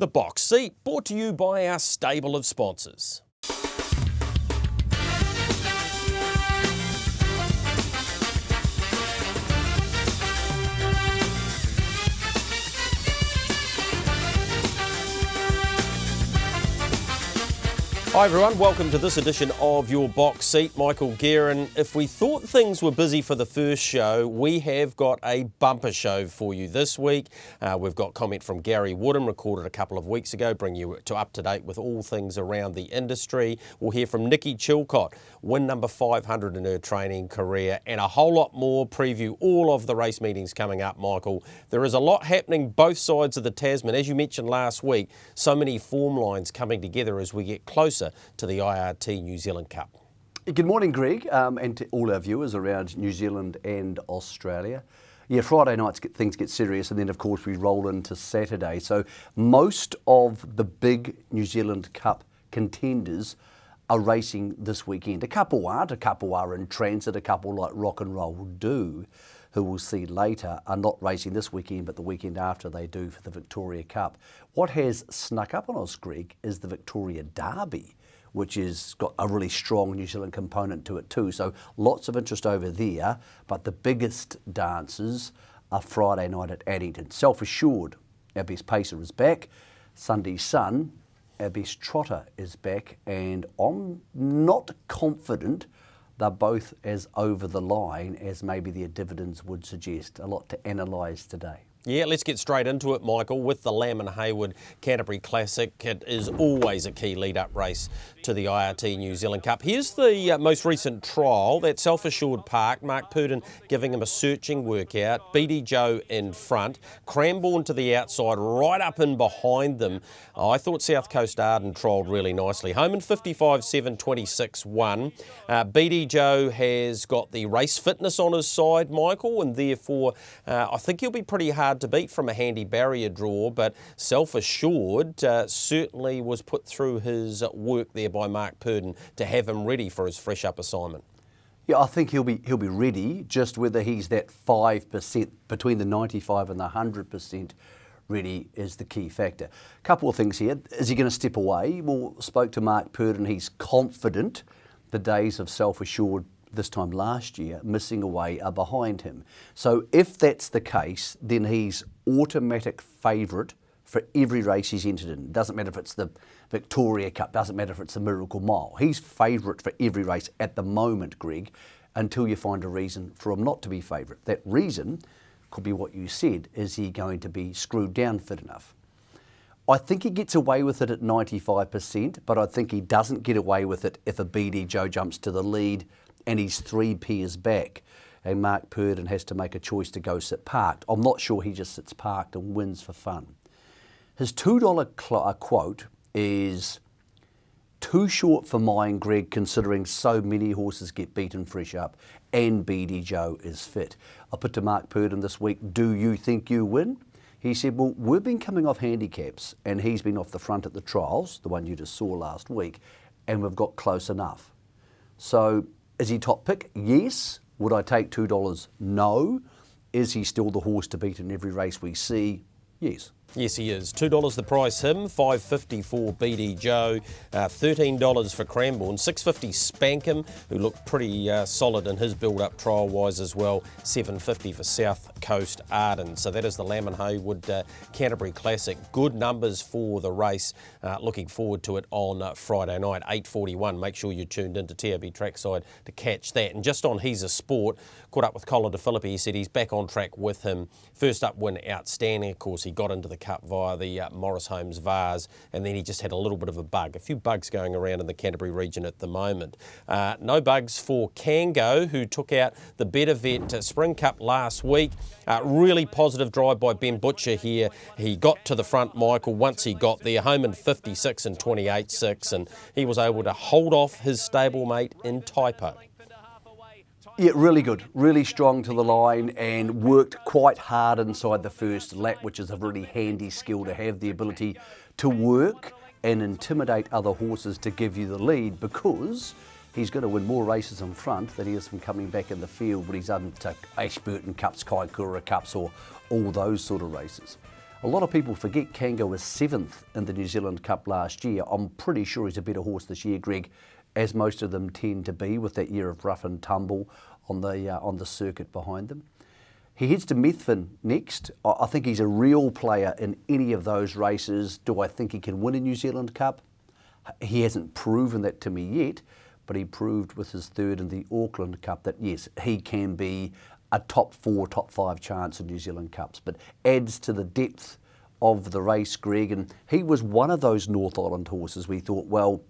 The Box Seat, brought to you by our stable of sponsors. Hi everyone, welcome to this edition of Your Box Seat. Michael Guerin. If we thought things were busy for the first show, we have got a bumper show for you this week. We've got comment from Gary Woodham, recorded a couple of weeks ago, bring you up to date with all things around the industry. We'll hear from Nicola Chilcott, win number 500 in her training career, and a whole lot more. Preview all of the race meetings coming up, Michael. There is a lot happening both sides of the Tasman. As you mentioned last week, so many form lines coming together as we get closer to the IRT New Zealand Cup. Good morning, Greg, and to all our viewers around New Zealand and Australia. Yeah, Friday nights things get serious, and then of course we roll into Saturday. So most of the big New Zealand Cup contenders are racing this weekend. A couple aren't, a couple are in transit, a couple like Rock and Roll Do, who we'll see later, are not racing this weekend, but the weekend after they do for the Victoria Cup. What has snuck up on us, Greg, is the Victoria Derby, which has got a really strong New Zealand component to it too. So lots of interest over there, but the biggest dances are Friday night at Addington. Self-Assured, our best pacer, is back. Sunday Sun, our best trotter, is back, and I'm not confident they're both as over the line as maybe their dividends would suggest. A lot to analyse today. Yeah, let's get straight into it, Michael, with the Lamb and Hayward Canterbury Classic. It is always a key lead-up race to the IRT New Zealand Cup. Here's the most recent trial, that Self-Assured Park. Mark Purdon giving him a searching workout. BD Joe in front. Cranbourne to the outside, right up in behind them. I thought South Coast Arden trialled really nicely. Home in 55.7.26.1. BD Joe has got the race fitness on his side, Michael, and therefore I think he'll be pretty hard to beat from a handy barrier draw, but Self-Assured certainly was put through his work there by Mark Purdon to have him ready for his fresh up assignment. Yeah, I think he'll be ready, just whether he's that 5% between the 95 and the 100% ready is the key factor. A couple of things here. Is he going to step away? Well, spoke to Mark Purdon, he's confident the days of Self-Assured this time last year, missing away, are behind him. So if that's the case, then he's automatic favourite for every race he's entered in. Doesn't matter if it's the Victoria Cup, doesn't matter if it's the Miracle Mile. He's favourite for every race at the moment, Greg, until you find a reason for him not to be favourite. That reason could be what you said. Is he going to be screwed down fit enough? I think he gets away with it at 95%, but I think he doesn't get away with it if a BD Joe jumps to the lead and he's 3 pairs back, and Mark Purdon has to make a choice to go sit parked. I'm not sure he just sits parked and wins for fun. His $2 quote is too short for mine, Greg, considering so many horses get beaten fresh up and BD Joe is fit. I put to Mark Purdon this week, do you think you win? He said, well, we've been coming off handicaps and he's been off the front at the trials, the one you just saw last week, and we've got close enough. So is he top pick? Yes. Would I take $2? No. Is he still the horse to beat in every race we see? Yes. Yes, he is. $2 the price him, $5.50 for BD Joe, $13 for Cranbourne, $6.50 Spankham, who looked pretty solid in his build-up trial-wise as well, $7.50 for South Coast Arden. So that is the Lamb and Hayward Canterbury Classic. Good numbers for the race. Looking forward to it on Friday night, 8:41. Make sure you're tuned into TAB Trackside to catch that. And just on He's a Sport, caught up with Colin DeFilippi. He said he's back on track with him. First up win, outstanding. Of course, he got into the Cup via the Morris Holmes Vase, and then he just had a little bit of a few bugs going around in the Canterbury region at the moment. No bugs for Kango, who took out the Better Vet Spring Cup last week. Really positive drive by Ben Butcher here. He got to the front, Michael, once he got there, home in 56 and 28.6, and he was able to hold off his stablemate in Typo. Yeah, really good, really strong to the line and worked quite hard inside the first lap, which is a really handy skill to have, the ability to work and intimidate other horses to give you the lead, because he's going to win more races in front than he is from coming back in the field when he's into Ashburton Cups, Kaikoura Cups or all those sort of races. A lot of people forget Kango was 7th in the New Zealand Cup last year. I'm pretty sure he's a better horse this year, Greg, as most of them tend to be, with that year of rough and tumble on the circuit behind them. He heads to Methven next. I think he's a real player in any of those races. Do I think he can win a New Zealand Cup? He hasn't proven that to me yet, but he proved with his third in the Auckland Cup that yes, he can be a top 4, top 5 chance in New Zealand Cups, but adds to the depth of the race, Greg. And he was one of those North Island horses we thought, well,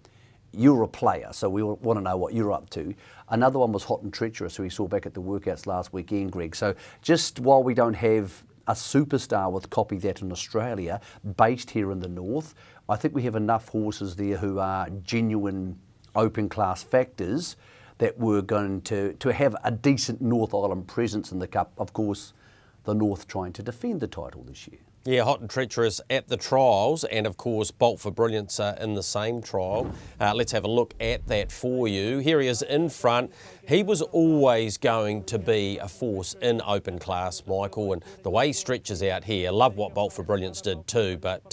you're a player, so we want to know what you're up to. Another one was Hot and Treacherous, who we saw back at the workouts last weekend, Greg. So just while we don't have a superstar with Copy That in Australia, based here in the north, I think we have enough horses there who are genuine open class factors that were going to have a decent North Island presence in the Cup. Of course, the North trying to defend the title this year. Yeah, Hot and Treacherous at the trials, and of course Bolt for Brilliance in the same trial. Let's have a look at that for you. Here he is in front. He was always going to be a force in open class, Michael, and the way he stretches out here, love what Bolt for Brilliance did too, but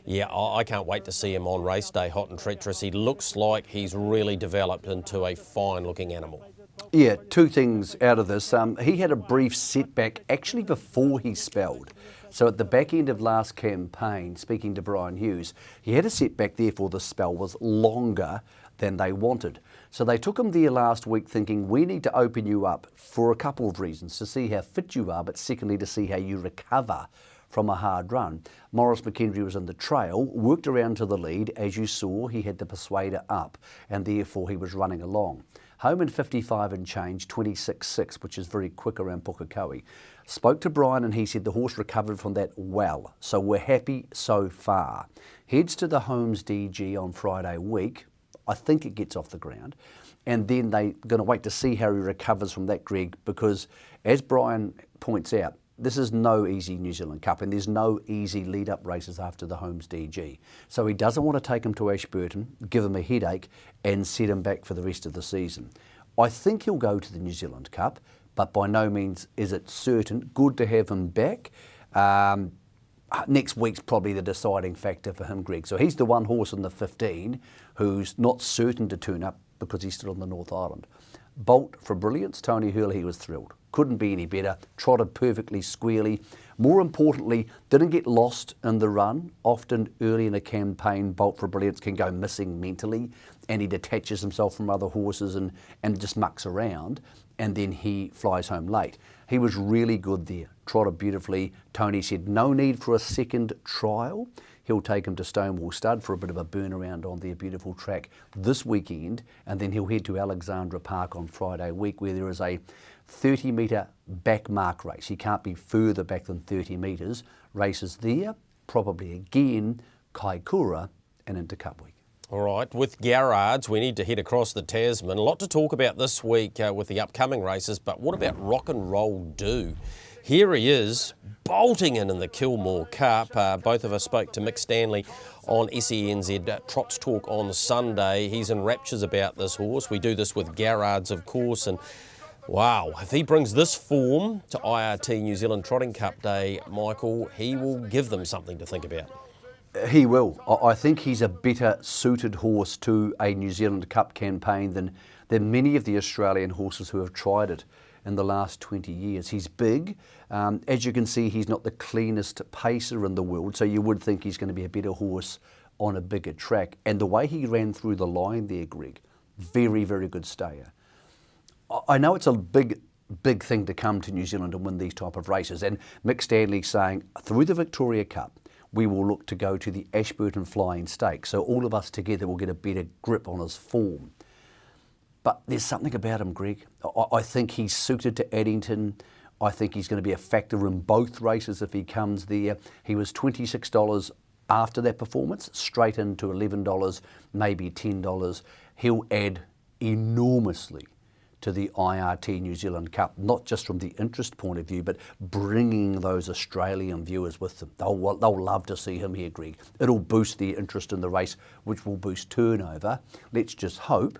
yeah, I can't wait to see him on race day, Hot and Treacherous. He looks like he's really developed into a fine looking animal. Yeah, two things out of this. He had a brief setback actually before he spelled. So at the back end of last campaign, speaking to Brian Hughes, he had a setback, therefore the spell was longer than they wanted. So they took him there last week thinking, we need to open you up for a couple of reasons, to see how fit you are, but secondly to see how you recover from a hard run. Maurice McKendry was in the trail, worked around to the lead. As you saw, he had the Persuader up, and therefore he was running along. Home in 55 and change, 26.6, which is very quick around Pukekohe. Spoke to Brian and he said the horse recovered from that well, so we're happy so far. Heads to the Holmes DG on Friday week. I think it gets off the ground. And then they're going to wait to see how he recovers from that, Greg, because as Brian points out, this is no easy New Zealand Cup and there's no easy lead-up races after the Holmes DG. So he doesn't want to take him to Ashburton, give him a headache and set him back for the rest of the season. I think he'll go to the New Zealand Cup, but by no means is it certain. Good to have him back. Next week's probably the deciding factor for him, Greg. So he's the one horse in the 15 who's not certain to turn up because he's still on the North Island. Bolt for Brilliance, Tony Hurley was thrilled. Couldn't be any better, trotted perfectly squarely. More importantly, didn't get lost in the run. Often early in a campaign, Bolt for Brilliance can go missing mentally and he detaches himself from other horses and just mucks around and then he flies home late. He was really good there, trotted beautifully. Tony said no need for a second trial. He'll take him to Stonewall Stud for a bit of a burn around on their beautiful track this weekend, and then he'll head to Alexandra Park on Friday week where there is a 30-metre back mark race. He can't be further back than 30 metres. Races there, probably again, Kaikoura and into Cup week. All right, with Garrards, we need to head across the Tasman. A lot to talk about this week with the upcoming races, but what about Rock and Roll Do? Here he is, bolting in the Kilmore Cup. Both of us spoke to Mick Stanley on SENZ Trots Talk on Sunday. He's in raptures about this horse. We do this with Garrards, of course, and wow, if he brings this form to IRT New Zealand Trotting Cup Day, Michael, he will give them something to think about. He will. I think he's a better suited horse to a New Zealand Cup campaign than many of the Australian horses who have tried it in the last 20 years. He's big. As you can see, he's not the cleanest pacer in the world, so you would think he's going to be a better horse on a bigger track. And the way he ran through the line there, Greg, very, very good stayer. I know it's a big thing to come to New Zealand and win these type of races, and Mick Stanley saying through the Victoria Cup, we will look to go to the Ashburton Flying Stakes, so all of us together will get a better grip on his form. But there's something about him, Greg. I think he's suited to Addington. I think he's going to be a factor in both races if he comes there. He was $26 after that performance, straight into $11, maybe $10. He'll add enormously to the IRT New Zealand Cup, not just from the interest point of view, but bringing those Australian viewers with them. They'll love to see him here, Greg. It'll boost their interest in the race, which will boost turnover. Let's just hope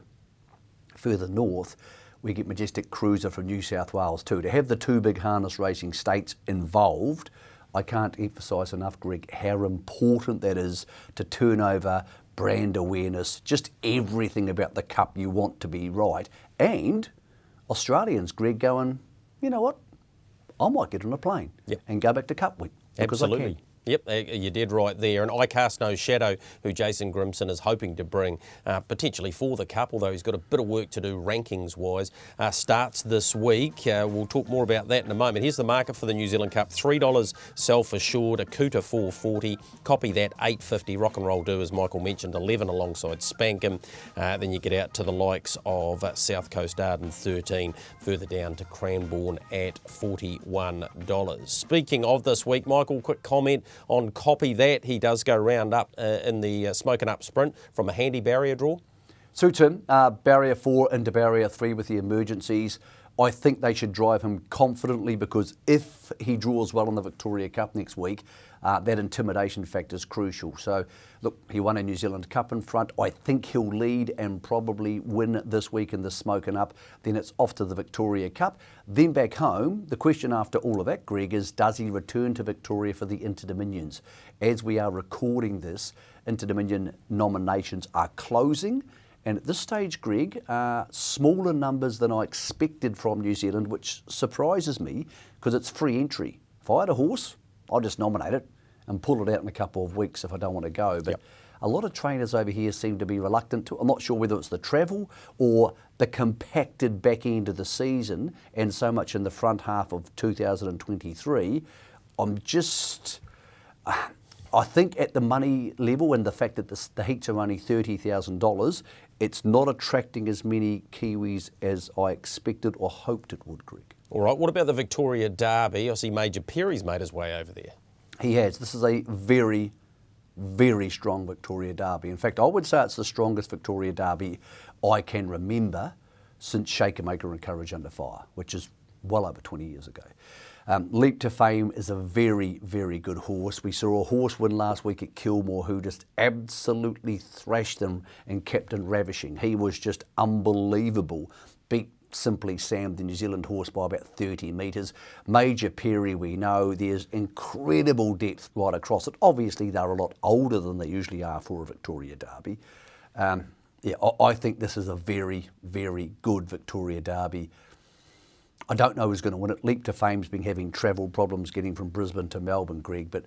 further north we get Majestic Cruiser from New South Wales too. To have the two big harness racing states involved, I can't emphasise enough, Greg, how important that is to turnover, brand awareness, just everything about the Cup you want to be right. And Australians, Greg, going, you know what, I might get on a plane and go back to Cup Week because I can. Yep, you're dead right there. And I cast no shadow who Jason Grimson is hoping to bring potentially for the Cup, although he's got a bit of work to do rankings-wise. Starts this week. We'll talk more about that in a moment. Here's the market for the New Zealand Cup. $3 self-assured, a Akuta $4.40. Copy that, $8.50. Rock and Roll Do, as Michael mentioned, 11 alongside Spankham. Then you get out to the likes of South Coast Arden, 13. Further down to Cranbourne at $41. Speaking of this week, Michael, quick comment on Copy That. He does go round up in the Smoking Up Sprint from a handy barrier draw. Suits him. Barrier 4 into barrier 3 with the emergencies. I think they should drive him confidently because if he draws well in the Victoria Cup next week, that intimidation factor is crucial. So, look, he won a New Zealand Cup in front. I think he'll lead and probably win this week in the Smoking Up. Then it's off to the Victoria Cup. Then back home, the question after all of that, Greg, is does he return to Victoria for the Inter-Dominions? As we are recording this, Inter-Dominion nominations are closing. And at this stage, Greg, smaller numbers than I expected from New Zealand, which surprises me because it's free entry. If I had a horse, I'll just nominate it and pull it out in a couple of weeks if I don't want to go. But a lot of trainers over here seem to be reluctant to. I'm not sure whether it's the travel or the compacted back end of the season and so much in the front half of 2023. I think at the money level and the fact that the heats are only $30,000, it's not attracting as many Kiwis as I expected or hoped it would, Greg. All right, what about the Victoria Derby? I see Major Perry's made his way over there. He has. This is a very, very strong Victoria Derby. In fact, I would say it's the strongest Victoria Derby I can remember since Shaker Maker and Courage Under Fire, which is well over 20 years ago. Leap to Fame is a very, very good horse. We saw a horse win last week at Kilmore who just absolutely thrashed them and Captain Ravishing. He was just unbelievable. Beat Simply Sam, the New Zealand horse, by about 30 metres. Major Perry, we know there's incredible depth right across it. Obviously, they're a lot older than they usually are for a Victoria Derby. I think this is a very, very good Victoria Derby. I don't know who's going to win it. Leap to Fame's been having travel problems getting from Brisbane to Melbourne, Greg. But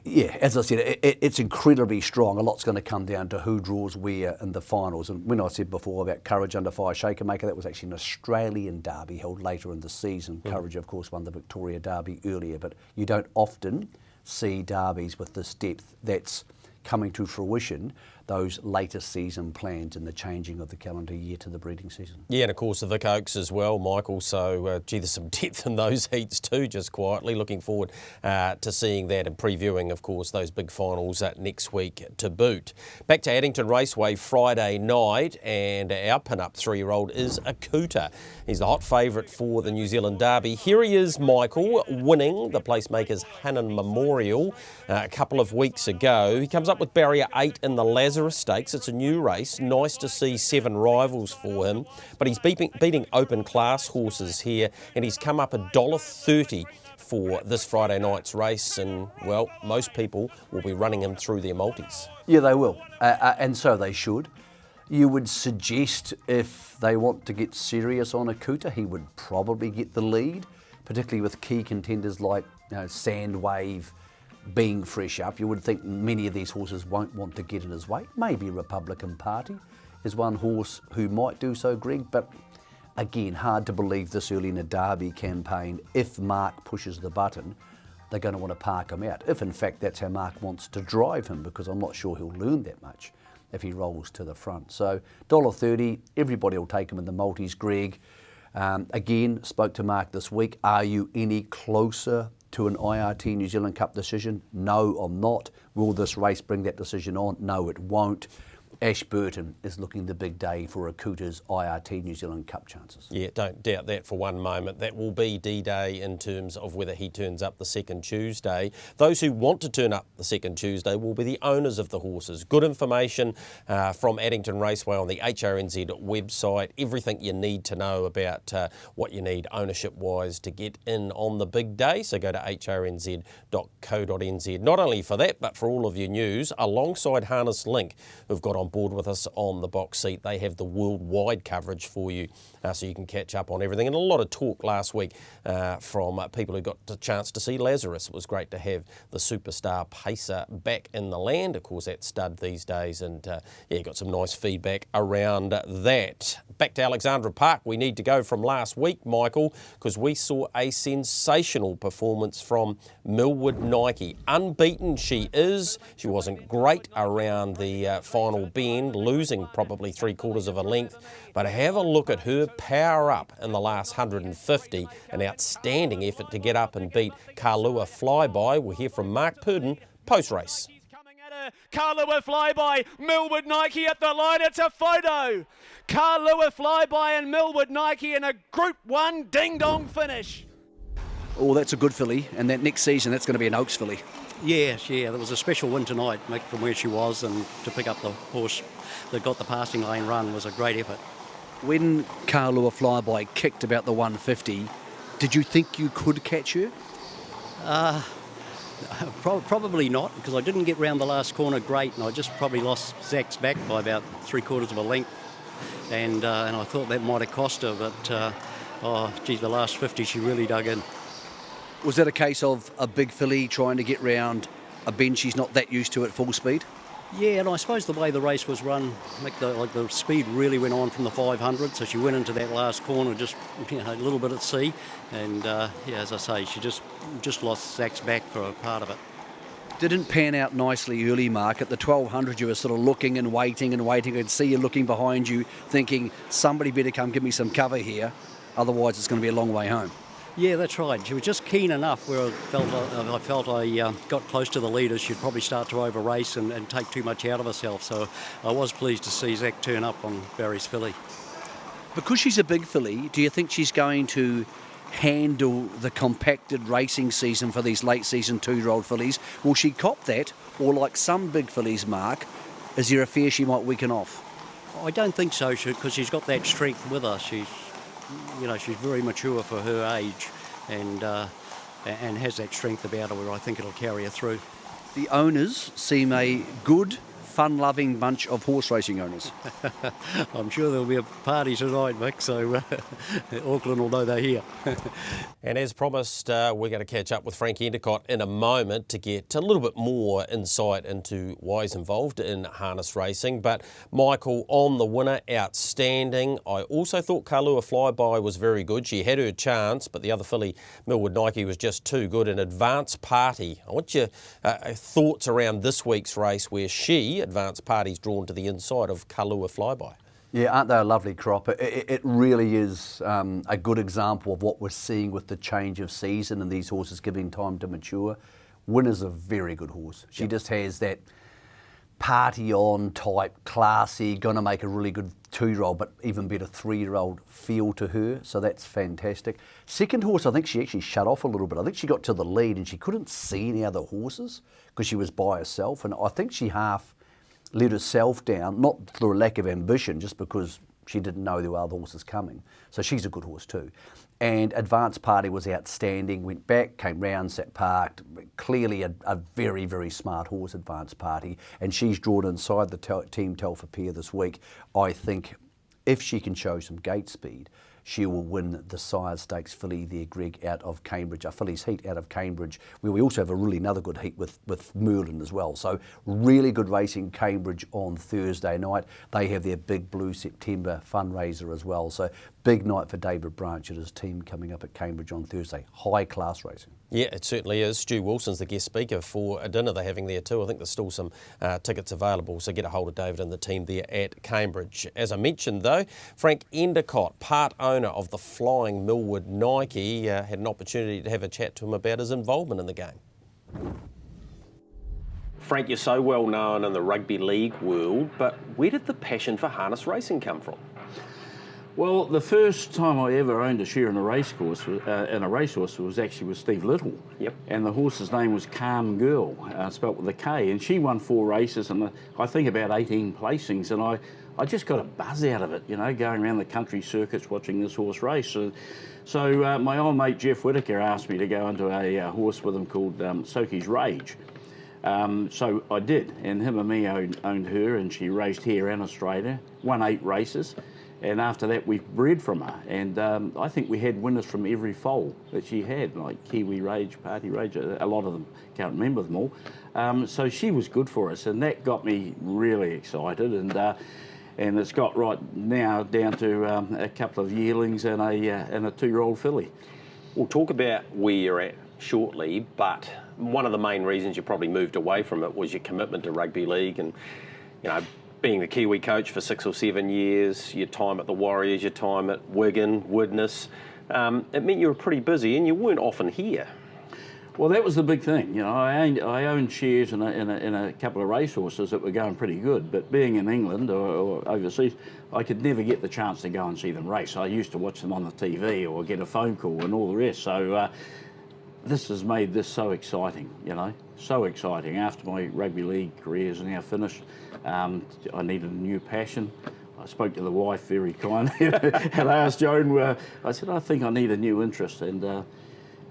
yeah, as I said, it's incredibly strong. A lot's going to come down to who draws where in the finals. And when I said before about Courage Under Fire, Shaker Maker, that was actually an Australian derby held later in the season. Courage, of course, won the Victoria Derby earlier. But you don't often see derbies with this depth that's coming to fruition, those later season plans and the changing of the calendar year to the breeding season. Yeah, and of course the Vic Oaks as well, Michael, so there's some depth in those heats too, just quietly. Looking forward to seeing that and previewing, of course, those big finals next week to boot. Back to Addington Raceway Friday night, and our pin-up 3-year-old is Akuta. He's the hot favourite for the New Zealand Derby. Here he is, Michael, winning the Placemaker's Hannon Memorial a couple of weeks ago. He comes up with barrier 8 in the Lazarus Stakes. It's a new race. Nice to see 7 rivals for him. But he's beating open class horses here, and he's come up $1.30 for this Friday night's race. And, well, most people will be running him through their multis. Yeah, they will. And so they should. You would suggest if they want to get serious on Akuta, he would probably get the lead, particularly with key contenders like Sandwave being fresh up. You would think many of these horses won't want to get in his way. Maybe Republican Party is one horse who might do so, Greg, but again, hard to believe this early in a Derby campaign. If Mark pushes the button, they're going to want to park him out. If in fact that's how Mark wants to drive him, because I'm not sure he'll learn that much if he rolls to the front. So $1.30, everybody will take him in the multis, Greg. Again, spoke to Mark this week. Are you any closer to an IRT New Zealand Cup decision? No, I'm not. Will this race bring that decision on? No, it won't. Ashburton is looking the big day for Akuta's IRT New Zealand Cup chances. Yeah, don't doubt that for one moment. That will be D-Day in terms of whether he turns up the second Tuesday. Those who want to turn up the second Tuesday will be the owners of the horses. Good information from Addington Raceway on the HRNZ website. Everything you need to know about what you need ownership-wise to get in on the big day. So go to hrnz.co.nz. Not only for that, but for all of your news, alongside Harness Link, who've got on board with us on the box seat. They have the worldwide coverage for you, so you can catch up on everything. And a lot of talk last week from people who got the chance to see Lazarus. It was great to have the superstar pacer back in the land. Of course, that's stud these days, and yeah, got some nice feedback around that. Back to Alexandra Park, we need to go from last week, Michael, because we saw a sensational performance from Millwood Nike. Unbeaten she is. She wasn't great around the final bend, losing probably 3/4 of a length, but have a look at her power up in the last 150. An outstanding effort to get up and beat Kalua Flyby. We'll hear from Mark Purdon post-race. Kalua Flyby, Millwood Nike at the line, it's a photo. Kalua Flyby and Millwood Nike in a Group 1 ding-dong finish. Oh, that's a good filly, and that next season that's going to be an Oaks filly. Yes, yeah, there was a special win tonight, Mick, from where she was, and to pick up the horse that got the passing lane run was a great effort. When Kalua Flyby kicked about the 150, did you think you could catch her? Probably not, because I didn't get round the last corner great, and I just probably lost Zach's back by about 3/4 of a length, and I thought that might have cost her, but oh, gee, the last 50 she really dug in. Was that a case of a big filly trying to get round a bend she's not that used to at full speed? Yeah, and I suppose the way the race was run, the speed really went on from the 500, so she went into that last corner just a little bit at sea, and yeah, as I say, she just lost Zach's back for a part of it. Didn't pan out nicely early, Mark. At the 1200 you were sort of looking and waiting and waiting. I'd see you looking behind you thinking, somebody better come give me some cover here, otherwise it's going to be a long way home. Yeah, that's right. She was just keen enough where I felt I got close to the leaders. She'd probably start to over-race and take too much out of herself. So I was pleased to see Zach turn up on Barry's filly. Because she's a big filly, do you think she's going to handle the compacted racing season for these late season 2-year-old fillies? Will she cop that? Or like some big fillies, Mark, is there a fear she might weaken off? I don't think so, because she's got that strength with her. She's very mature for her age, and has that strength about her where I think it'll carry her through. The owners seem a good, fun-loving bunch of horse racing owners. I'm sure there'll be a party tonight, Mick, so Auckland will know they're here. And as promised, we're going to catch up with Frank Endicott in a moment to get a little bit more insight into why he's involved in harness racing. But Michael, on the winner, outstanding. I also thought Kalua Flyby was very good. She had her chance, but the other filly, Millwood Nike, was just too good. An Advance Party. I want your thoughts around this week's race where Advance Party's drawn to the inside of Kalua Flyby. Yeah, aren't they a lovely crop? It really is a good example of what we're seeing with the change of season and these horses giving time to mature. Winner's a very good horse. She just has that party on type, classy, going to make a really good 2-year-old, but even better 3-year-old feel to her. So that's fantastic. Second horse, I think she actually shut off a little bit. I think she got to the lead and she couldn't see any other horses because she was by herself. And I think she half let herself down, not through a lack of ambition, just because she didn't know there were other horses coming. So she's a good horse too. And Advance Party was outstanding, went back, came round, sat parked. Clearly a very, very smart horse, Advance Party. And she's drawn inside the Team Telfer pair this week. I think if she can show some gate speed, she will win the Sire Stakes filly there, Greg, out of Cambridge, a filly's heat out of Cambridge, where we also have another good heat with Merlin as well. So really good racing Cambridge on Thursday night. They have their Big Blue September fundraiser as well. So big night for David Branch and his team coming up at Cambridge on Thursday. High class racing. Yeah, it certainly is. Stu Wilson's the guest speaker for a dinner they're having there too. I think there's still some tickets available, so get a hold of David and the team there at Cambridge. As I mentioned though, Frank Endicott, part owner of the flying Millwood Nike, had an opportunity to have a chat to him about his involvement in the game. Frank, you're so well known in the rugby league world, but where did the passion for harness racing come from? Well, the first time I ever owned a share in a racehorse was actually with Steve Little. Yep. And the horse's name was Calm Girl, spelt with a K, and she won 4 races and I think about 18 placings, and I just got a buzz out of it, you know, going around the country circuits watching this horse race. So my old mate Jeff Whitaker asked me to go into a horse with him called Soki's Rage. So I did, and him and me owned her, and she raced here in Australia, won 8 races. And after that, we bred from her. And I think we had winners from every foal that she had, like Kiwi Rage, Party Rage, a lot of them, can't remember them all. So she was good for us, and that got me really excited. And it's got right now down to a couple of yearlings and a 2-year-old filly. We'll talk about where you're at shortly, but one of the main reasons you probably moved away from it was your commitment to rugby league and, you know, being the Kiwi coach for 6 or 7 years, your time at the Warriors, your time at Wigan, Widnes, it meant you were pretty busy and you weren't often here. Well, that was the big thing. You know, I owned shares in a couple of racehorses that were going pretty good, but being in England or overseas, I could never get the chance to go and see them race. I used to watch them on the TV or get a phone call and all the rest. So this has made this so exciting, you know, so exciting. After my rugby league career is now finished, I needed a new passion. I spoke to the wife very kindly and I asked Joan, I said, I think I need a new interest, and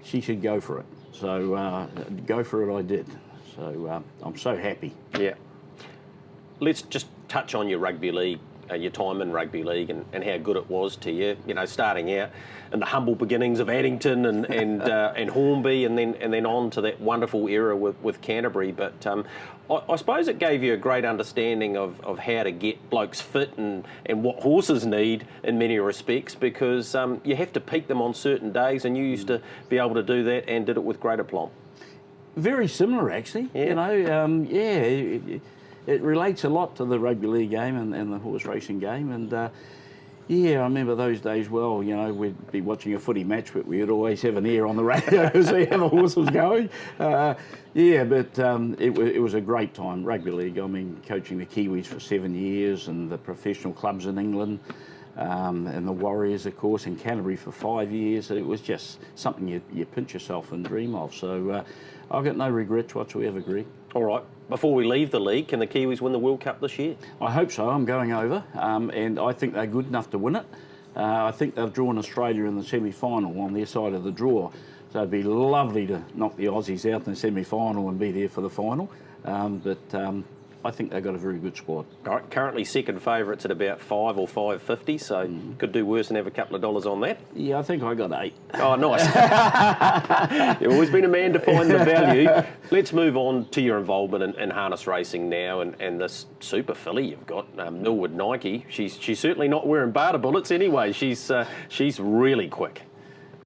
she said go for it. So go for it I did. So I'm so happy. Yeah. Let's just touch on your rugby league, your time in rugby league and how good it was to you, you know, starting out in the humble beginnings of Addington and Hornby and then on to that wonderful era with Canterbury. But I suppose it gave you a great understanding of how to get blokes fit and what horses need in many respects, because you have to peak them on certain days, and you used to be able to do that and did it with great aplomb. Very similar, actually. Yeah. You know, it relates a lot to the rugby league game and the horse racing game, and yeah, I remember those days well. You know, we'd be watching a footy match, but we'd always have an ear on the radio to see how the horse was going. Yeah, but it was a great time, rugby league. I mean, coaching the Kiwis for 7 years and the professional clubs in England, and the Warriors, of course, in Canterbury for 5 years. It was just something you pinch yourself and dream of. So I've got no regrets whatsoever, Greg. All right. Before we leave the league, can the Kiwis win the World Cup this year? I hope so. I'm going over, and I think they're good enough to win it. I think they've drawn Australia in the semi-final on their side of the draw. So it'd be lovely to knock the Aussies out in the semi-final and be there for the final. But I think they've got a very good squad. All right, currently second favourites at about 5 or 5.50, so could do worse and have a couple of dollars on that. Yeah, I think I got 8. Oh, nice. You've always been a man to find the value. Let's move on to your involvement in harness racing now and this super filly you've got, Millwood Nike. She's certainly not wearing barter bullets anyway. She's really quick.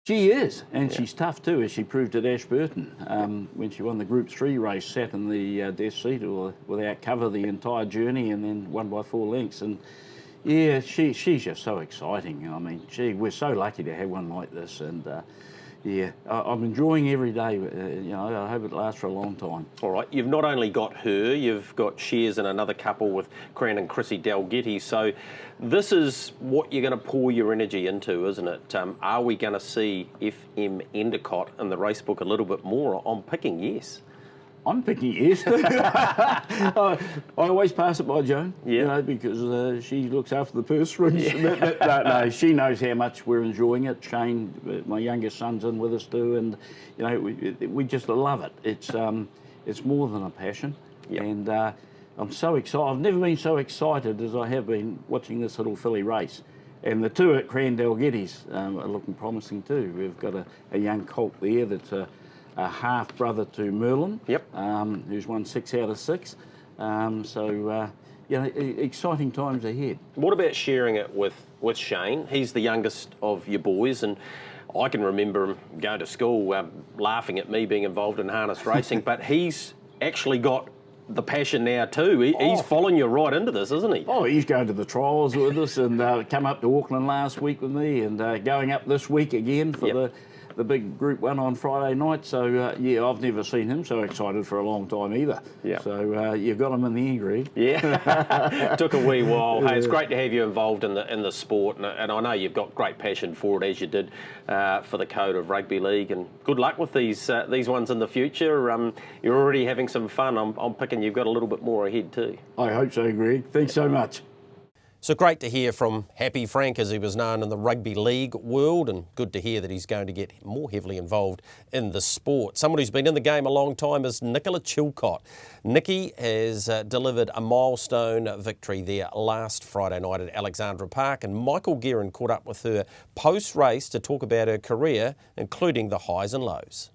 She is, and she's tough too, as she proved at Ashburton when she won the Group 3 race, sat in the death seat or without cover the entire journey, and then won by 4 lengths. And yeah, she's just so exciting. I mean, we're so lucky to have one like this, and yeah, I'm enjoying every day. You know, I hope it lasts for a long time. All right, you've not only got her, you've got shares in another couple with Cran and Chrissy Dalgetty. So this is what you're going to pour your energy into, isn't it? Are we going to see FM Endicott in the race book a little bit more? I'm picking yes. I'm picking yes. I always pass it by Joan, yeah. You know, because she looks after the purse strings. Yeah. No, she knows how much we're enjoying it. Shane, my youngest son's in with us too, and you know, we just love it. It's more than a passion, yep. And I'm so excited. I've never been so excited as I have been watching this little filly race. And the two at Cran Dalgetty's are looking promising too. We've got a young colt there that's a half brother to Merlin, yep. Who's won 6 out of 6. So you know, exciting times ahead. What about sharing it with Shane? He's the youngest of your boys, and I can remember him going to school laughing at me being involved in harness racing, but he's actually got the passion now too. He's following you right into this, isn't he? Oh, he's going to the trials with us and come up to Auckland last week with me, and going up this week again for the big Group 1 on Friday night. So, yeah, I've never seen him so excited for a long time either. Yeah. So, you've got him in the end, Greg. Yeah, took a wee while. Hey, it's great to have you involved in the sport, and I know you've got great passion for it, as you did for the code of rugby league. And good luck with these ones in the future. You're already having some fun. I'm picking you've got a little bit more ahead too. I hope so, Greg. Thanks so much. So great to hear from Happy Frank, as he was known in the rugby league world, and good to hear that he's going to get more heavily involved in the sport. Someone who's been in the game a long time is Nicola Chilcott. Nikki has delivered a milestone victory there last Friday night at Alexandra Park, and Michael Guerin caught up with her post-race to talk about her career, including the highs and lows.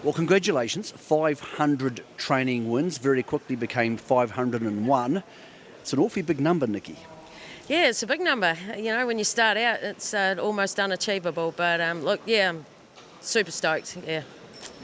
Well, congratulations. 500 training wins, very quickly became 501. It's an awfully big number, Nikki. Yeah, it's a big number. You know, when you start out, it's almost unachievable. But look, yeah, I'm super stoked, yeah.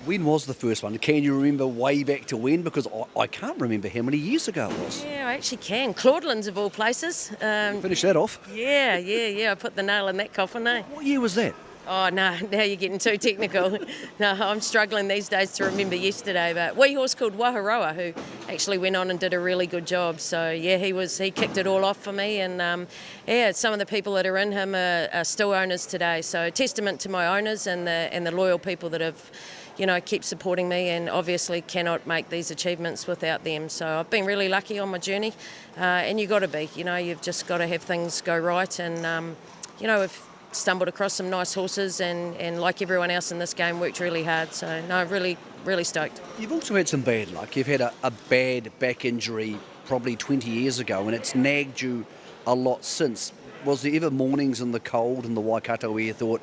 When was the first one? Can you remember way back to when? Because I can't remember how many years ago it was. Yeah, I actually can. Claudelands of all places. Finish that off. Yeah. I put the nail in that coffin, eh? What year was that? Oh, no, now you're getting too technical. No, I'm struggling these days to remember yesterday. But wee horse called Waharoa, who actually went on and did a really good job. So, yeah, he kicked it all off for me. And, yeah, some of the people that are in him are still owners today. So, testament to my owners and the loyal people that have, you know, keep supporting me, and obviously cannot make these achievements without them. So I've been really lucky on my journey, and you've got to be. You know, you've just got to have things go right. And, you know, we've stumbled across some nice horses, and like everyone else in this game, worked really hard. So, no, really, really stoked. You've also had some bad luck. You've had a bad back injury probably 20 years ago, and it's nagged you a lot since. Was there ever mornings in the cold in the Waikato where you thought,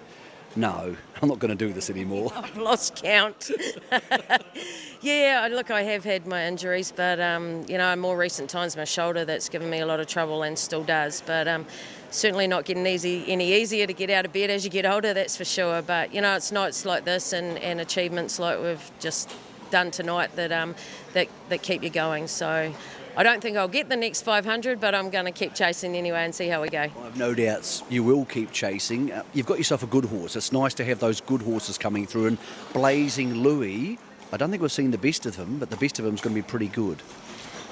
no, I'm not going to do this anymore? I've lost count. Yeah, look, I have had my injuries, but, you know, in more recent times, my shoulder, that's given me a lot of trouble and still does. But certainly not getting any easier to get out of bed as you get older, that's for sure. But, you know, it's nights like this and achievements like we've just done tonight that keep you going. So I don't think I'll get the next 500, but I'm going to keep chasing anyway and see how we go. I've no doubts you will keep chasing. You've got yourself a good horse. It's nice to have those good horses coming through. And Blazing Louis, I don't think we've seen the best of him, but the best of him is going to be pretty good.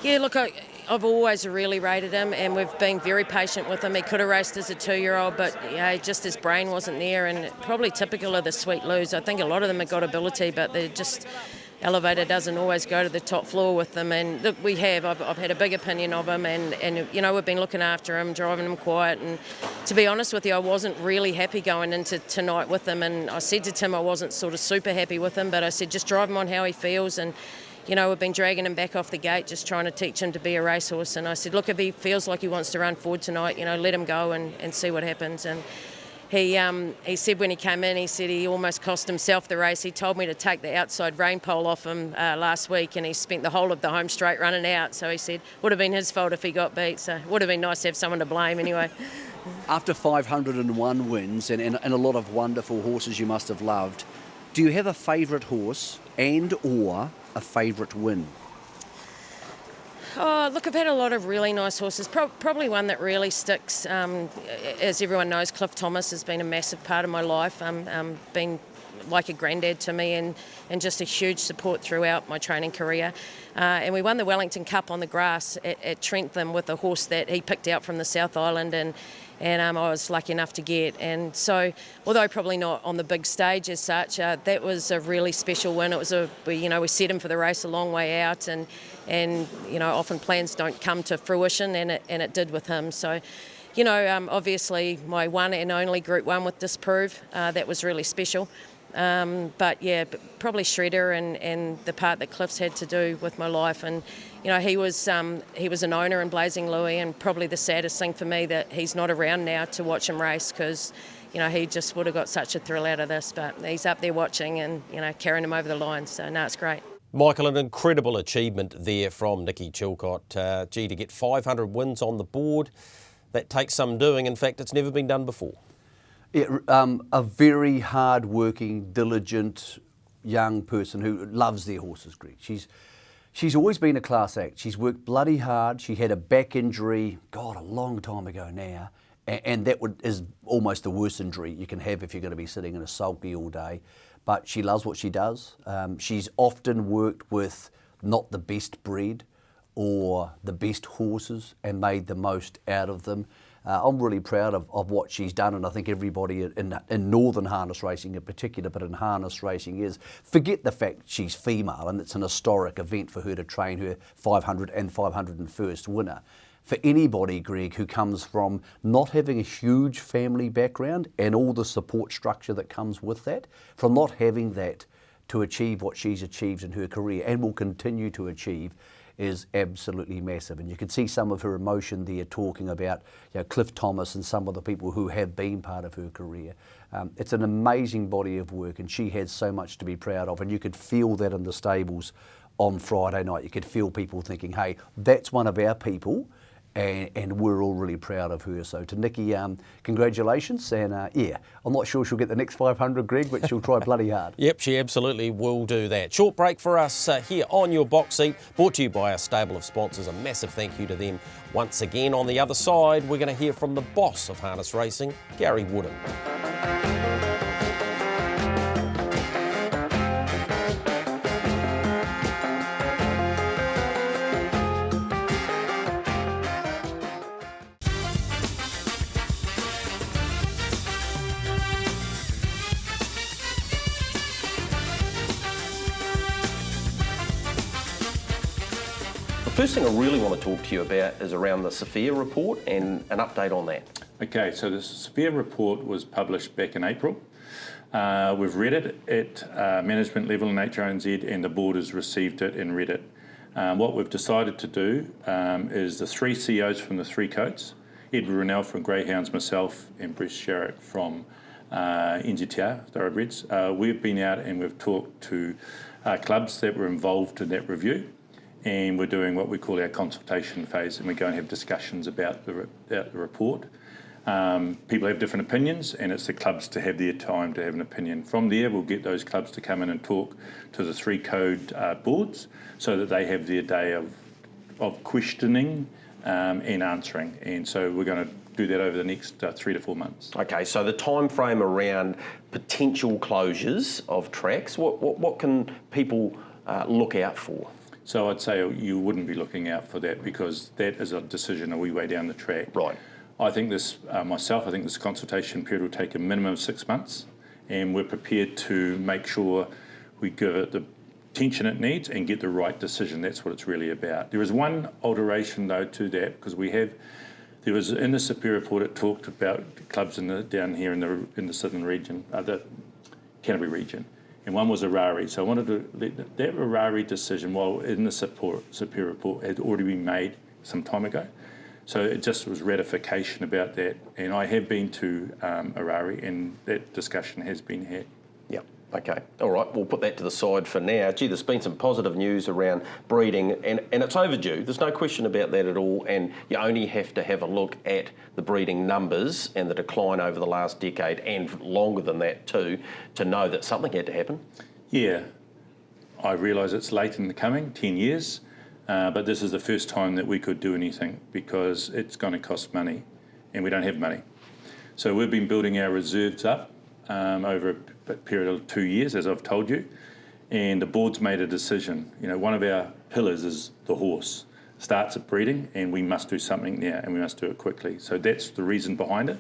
Yeah, look, I've always really rated him, and we've been very patient with him. He could have raced as a 2-year-old, but yeah, just his brain wasn't there, and probably typical of the Sweet Loos. I think a lot of them have got ability, but they're just... Elevator doesn't always go to the top floor with them, and look, we have. I've had a big opinion of him, and you know, we've been looking after him, driving him quiet, and to be honest with you, I wasn't really happy going into tonight with him, and I said to Tim I wasn't sort of super happy with him, but I said just drive him on how he feels, and you know, we've been dragging him back off the gate, just trying to teach him to be a racehorse, and I said, look, if he feels like he wants to run forward tonight, you know, let him go and see what happens. And he said when he came in, he said he almost cost himself the race. He told me to take the outside rein pole off him last week, and he spent the whole of the home straight running out. So he said would have been his fault if he got beat. So it would have been nice to have someone to blame anyway. After 501 wins and a lot of wonderful horses you must have loved, do you have a favourite horse and or a favourite win? Oh, look, I've had a lot of really nice horses. Probably one that really sticks, as everyone knows, Cliff Thomas has been a massive part of my life. Been like a granddad to me, and just a huge support throughout my training career. And we won the Wellington Cup on the grass at Trentham with a horse that he picked out from the South Island, and I was lucky enough to get. And so, although probably not on the big stage as such, that was a really special win. It was we set him for the race a long way out, and you know, often plans don't come to fruition, and it did with him. So, you know, obviously my one and only Group 1 with Disprove, that was really special. But yeah, probably Shredder and the part that Cliff's had to do with my life. And you know, he was an owner in Blazing Louis, and probably the saddest thing for me that he's not around now to watch him race, because you know, he just would have got such a thrill out of this. But he's up there watching and, you know, carrying him over the line. So no, it's great. Michael, an incredible achievement there from Nikki Chilcott. To get 500 wins on the board, that takes some doing. In fact, it's never been done before. Yeah, a very hard-working, diligent young person who loves their horses, Greg. She's always been a class act. She's worked bloody hard. She had a back injury, God, a long time ago now, And that is almost the worst injury you can have if you're going to be sitting in a sulky all day. But she loves what she does. She's often worked with not the best bred or the best horses and made the most out of them. I'm really proud of what she's done, and I think everybody in northern harness racing in particular, but in harness racing is, forget the fact she's female and it's an historic event for her to train her 500 and 501st winner. For anybody, Greg, who comes from not having a huge family background and all the support structure that comes with that, from not having that to achieve what she's achieved in her career and will continue to achieve, is absolutely massive. And you can see some of her emotion there talking about Cliff Thomas and some of the people who have been part of her career. It's an amazing body of work, and she has so much to be proud of, and you could feel that in the stables on Friday night. You could feel people thinking, hey, that's one of our people, and we're all really proud of her. So to Nikki, congratulations, and yeah, I'm not sure she'll get the next 500, Greg, but she'll try bloody hard. Yep, she absolutely will do that. Short break for us here on Your Box Seat, brought to you by our stable of sponsors. A massive thank you to them once again. On the other side, we're going to hear from the boss of harness racing, Gary Woodham. The first thing I really want to talk to you about is around the SOFIA Report and an update on that. Okay, so the SOFIA Report was published back in April. We've read it at management level in HRNZ, and the board has received it and read it. What we've decided to do is the three CEOs from the three codes, Edward Rennell from Greyhounds, myself, and Bruce Sherritt from NZTR, Thoroughbreds. We've been out and we've talked to clubs that were involved in that review, and we're doing what we call our consultation phase, and we go and have discussions about the report. People have different opinions, and it's the clubs to have their time to have an opinion. From there, we'll get those clubs to come in and talk to the three code boards so that they have their day of questioning and answering. And so we're going to do that over the next 3 to 4 months. Okay, so the time frame around potential closures of tracks, what can people look out for? So I'd say you wouldn't be looking out for that, because that is a decision a wee way down the track. Right. I think this, myself, I think this consultation period will take a minimum of 6 months, and we're prepared to make sure we give it the attention it needs and get the right decision. That's what it's really about. There is one alteration though to that, because there was in the SOFIA report, it talked about clubs down here in the southern region, the Canterbury region. And one was Irari. So I wanted to let that Irari decision, while in the SOFIA report, had already been made some time ago. So it just was ratification about that. And I have been to Irari, and that discussion has been had. Yep. Okay. All right. We'll put that to the side for now. Gee, there's been some positive news around breeding, and it's overdue. There's no question about that at all. And you only have to have a look at the breeding numbers and the decline over the last decade, and longer than that too, to know that something had to happen. Yeah. I realise it's late in the coming, 10 years, but this is the first time that we could do anything, because it's going to cost money, and we don't have money. So we've been building our reserves up over a period of 2 years, as I've told you, and the board's made a decision. You know, one of our pillars is the horse. Starts at breeding, and we must do something now, and we must do it quickly. So that's the reason behind it.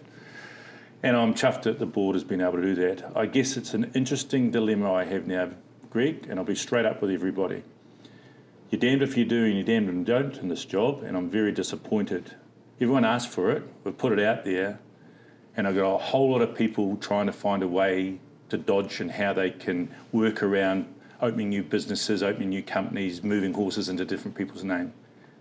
And I'm chuffed that the board has been able to do that. I guess it's an interesting dilemma I have now, Greg, and I'll be straight up with everybody. You're damned if you do and you're damned if you don't in this job, and I'm very disappointed. Everyone asked for it, we've put it out there, and I've got a whole lot of people trying to find a way to dodge and how they can work around opening new businesses, opening new companies, moving horses into different people's name.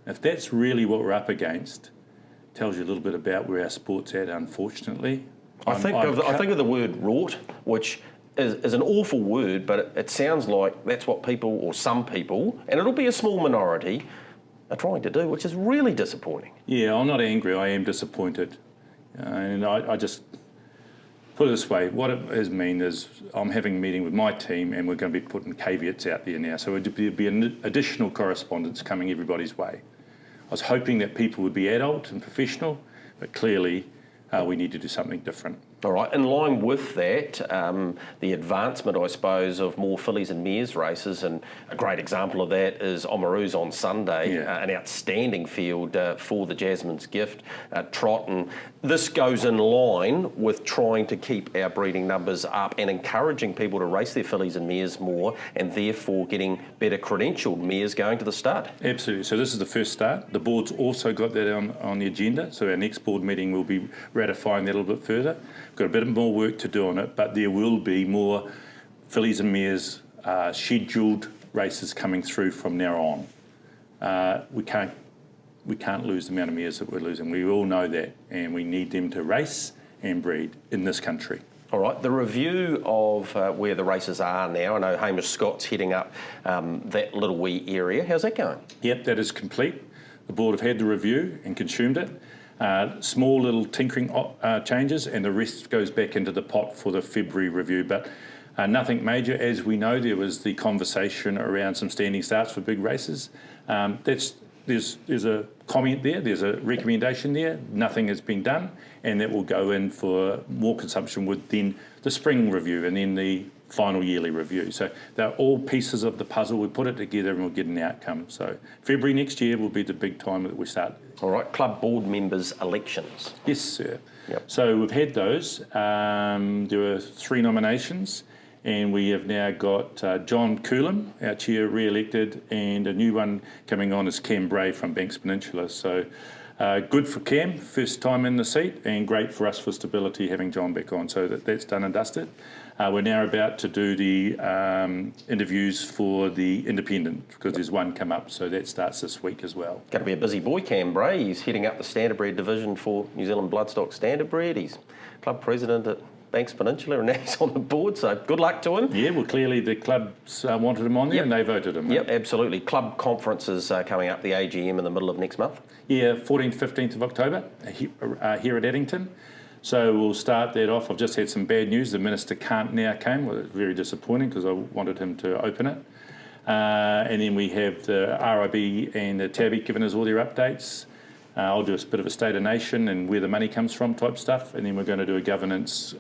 If that's really what we're up against, it tells you a little bit about where our sport's at, unfortunately. I think of the word rort, which is an awful word, but it sounds like that's what people, or some people, and it'll be a small minority, are trying to do, which is really disappointing. Yeah, I'm not angry, I am disappointed. And I just put it this way, what it has meant is I'm having a meeting with my team, and we're going to be putting caveats out there now. So there'd be an additional correspondence coming everybody's way. I was hoping that people would be adult and professional, but clearly we need to do something different. All right, in line with that, the advancement, I suppose, of more fillies and mares races, and a great example of that is Oamaru's on Sunday, an outstanding field for the Jasmine's Gift trot, and this goes in line with trying to keep our breeding numbers up and encouraging people to race their fillies and mares more, and therefore getting better credentialed mares going to the start. Absolutely. So this is the first start. The board's also got that on the agenda, so our next board meeting will be ratifying that a little bit further. We've got a bit more work to do on it, but there will be more fillies and mares scheduled races coming through from now on. We can't lose the amount of mares that we're losing. We all know that, and we need them to race and breed in this country. All right, the review of where the races are now, I know Hamish Scott's heading up that little wee area. How's that going? Yep, that is complete. The board have had the review and consumed it. Small little tinkering changes, and the rest goes back into the pot for the February review, but nothing major. As we know, there was the conversation around some standing starts for big races. There's a comment there, there's a recommendation there, nothing has been done, and that will go in for more consumption with then the spring review and then the final yearly review. So they're all pieces of the puzzle. We put it together and we'll get an outcome. So February next year will be the big time that we start. All right, club board members' elections. Yes, sir. Yep. So we've had those. There were 3 nominations, and we have now got John Coolum, our chair, re-elected, and a new one coming on is Cam Bray from Banks Peninsula. So good for Cam, first time in the seat, and great for us for stability having John back on. So that's done and dusted. We're now about to do the interviews for the independent, because there's one come up, so that starts this week as well. Going to be a busy boy, Cam Bray. He's heading up the standardbred division for New Zealand Bloodstock Standardbred. He's club president at Banks Peninsula, and now he's on the board, so good luck to him. Yeah, well, clearly the clubs wanted him on there, and they voted him. Yep, absolutely. Club conferences coming up, the AGM in the middle of next month. Yeah, 14th, 15th of October here at Addington. So we'll start that off. I've just had some bad news. The Minister can't now came. Well, it's very disappointing because I wanted him to open it. And then we have the RIB and the Tabby giving us all their updates. I'll do a bit of a state of nation and where the money comes from type stuff. And then we're going to do a governance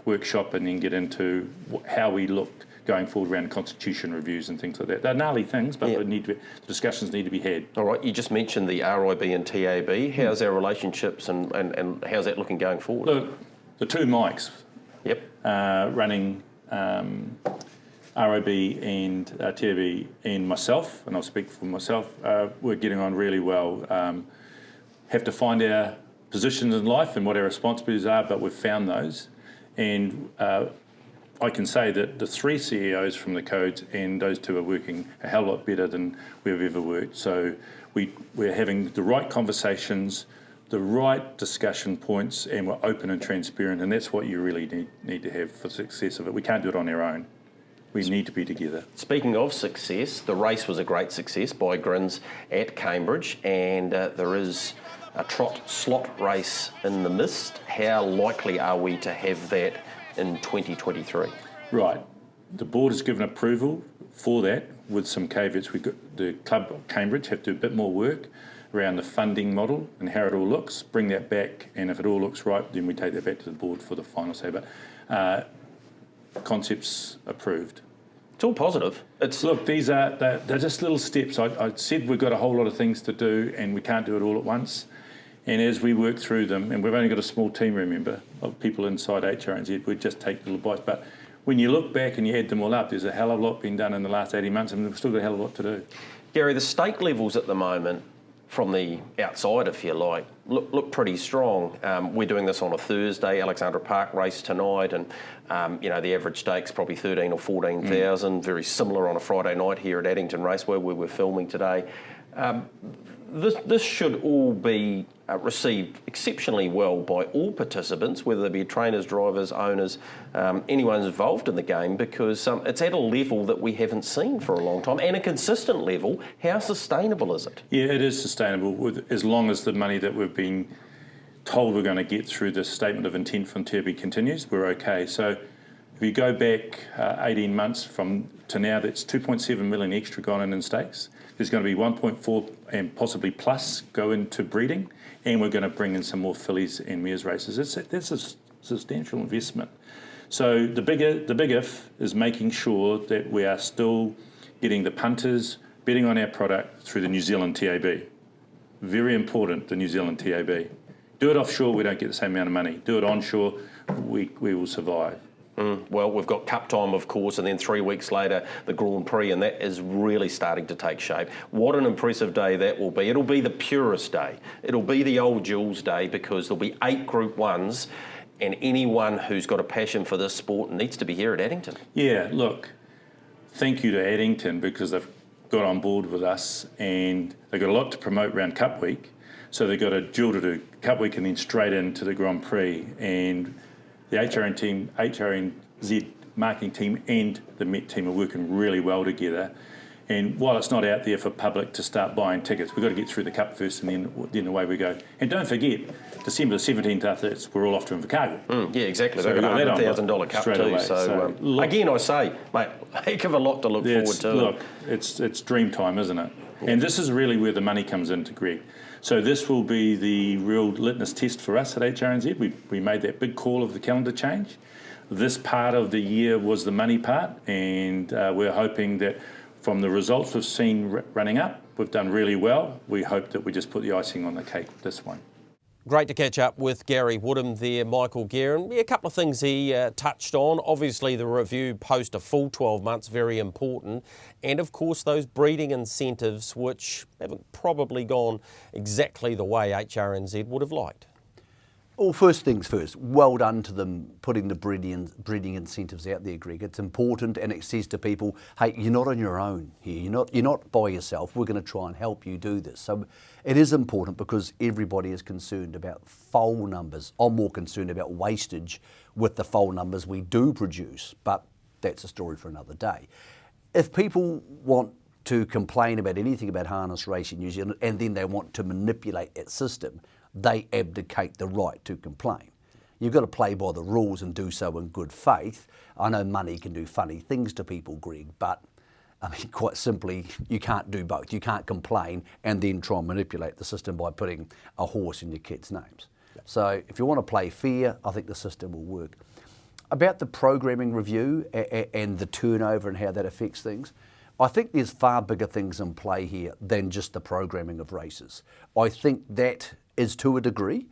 workshop and then get into how we look going forward around constitution reviews and things like that. They're gnarly things, but the discussions need to be had. All right, you just mentioned the RIB and TAB. How's our relationships and how's that looking going forward? Look, the 2 Mikes running RIB and TAB and myself, and I'll speak for myself, we're getting on really well. Have to find our positions in life and what our responsibilities are, but we've found those. And I can say that the 3 CEOs from the codes and those 2 are working a hell of a lot better than we've ever worked. So we're having the right conversations, the right discussion points, and we're open and transparent, and that's what you really need to have for success of it. We can't do it on our own. We need to be together. Speaking of success, the race was a great success by Grins at Cambridge, and there is a trot slot race in the mist. How likely are we to have that in 2023? Right. The board has given approval for that with some caveats. The club of Cambridge have to do a bit more work around the funding model and how it all looks, bring that back, and if it all looks right, then we take that back to the board for the final say. But concepts approved. It's all positive. Look, they're just little steps. I said we've got a whole lot of things to do and we can't do it all at once. And as we work through them, and we've only got a small team, remember, of people inside HRNZ, we just take little bites. But when you look back and you add them all up, there's a hell of a lot been done in the last 18 months, and we've still got a hell of a lot to do. Gary, the stake levels at the moment, from the outside, if you like, look pretty strong. We're doing this on a Thursday, Alexandra Park race tonight, and the average stake's probably 13 or 14,000. Very similar on a Friday night here at Addington Raceway, where we're filming today. This should all be received exceptionally well by all participants, whether they be trainers, drivers, owners, anyone involved in the game, because it's at a level that we haven't seen for a long time, and a consistent level. How sustainable is it? Yeah, it is sustainable, as long as the money that we've been told we're going to get through this statement of intent from TRB continues, we're okay. So If you go back 18 months to now, that's 2.7 million extra gone in stakes. There's going to be 1.4 and possibly plus go into breeding, and we're going to bring in some more fillies and mares races. That's a substantial investment. So the big if is making sure that we are still getting the punters betting on our product through the New Zealand TAB. Very important, the New Zealand TAB. Do it offshore, we don't get the same amount of money. Do it onshore, we will survive. Well, we've got Cup time, of course, and then 3 weeks later, the Grand Prix, and that is really starting to take shape. What an impressive day that will be. It'll be the purest day. It'll be the old Jules day, because there'll be 8 Group 1s, and anyone who's got a passion for this sport needs to be here at Addington. Yeah, look, thank you to Addington, because they've got on board with us, and they've got a lot to promote around Cup Week. So they've got a duel to do, Cup Week and then straight into the Grand Prix. And the HRNZ marketing team and the Met team are working really well together. And while it's not out there for public to start buying tickets, we've got to get through the Cup first, and then away we go. And don't forget, December the 17th after this, we're all off to Invercargill. Yeah, exactly. So They've got a $100,000 Cup too. away. So look, again, I say, mate, heck of a lot to look forward to. Look, it's dream time, isn't it? Yeah. And this is really where the money comes into, Greg. So this will be the real litmus test for us at HRNZ. We made that big call of the calendar change. This part of the year was the money part, and we're hoping that from the results we've seen running up, we've done really well. We hope that we just put the icing on the cake with this one. Great to catch up with Gary Woodham there, Michael Guerin. Yeah, a couple of things he touched on. Obviously, the review post a full 12 months, very important. And of course, those breeding incentives, which haven't probably gone exactly the way HRNZ would have liked. Well, first things first, well done to them putting the breeding incentives out there, Greg. It's important, and it says to people, hey, you're not on your own here. You're not by yourself. We're going to try and help you do this. So it is important, because everybody is concerned about foal numbers. I'm more concerned about wastage with the foal numbers we do produce, but that's a story for another day. If people want to complain about anything about harness racing New Zealand, and then they want to manipulate that system, they abdicate the right to complain. You've got to play by the rules and do so in good faith. I know money can do funny things to people, Greg, but I mean, quite simply, you can't do both. You can't complain and then try and manipulate the system by putting a horse in your kids' names. Yep. So if you want to play fair, I think the system will work. About the programming review and the turnover and how that affects things, I think there's far bigger things in play here than just the programming of races. I think that is, to a degree,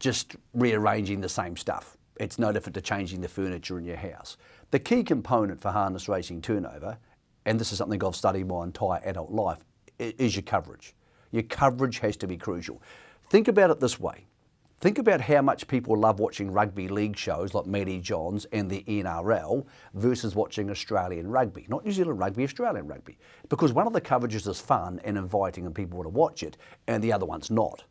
just rearranging the same stuff. It's no different to changing the furniture in your house. The key component for harness racing turnover, and this is something I've studied my entire adult life, is your coverage. Your coverage has to be crucial. Think about it this way. Think about how much people love watching rugby league shows like Matty Johns and the NRL versus watching Australian rugby. Not New Zealand rugby, Australian rugby. Because one of the coverages is fun and inviting and people want to watch it, and the other one's not.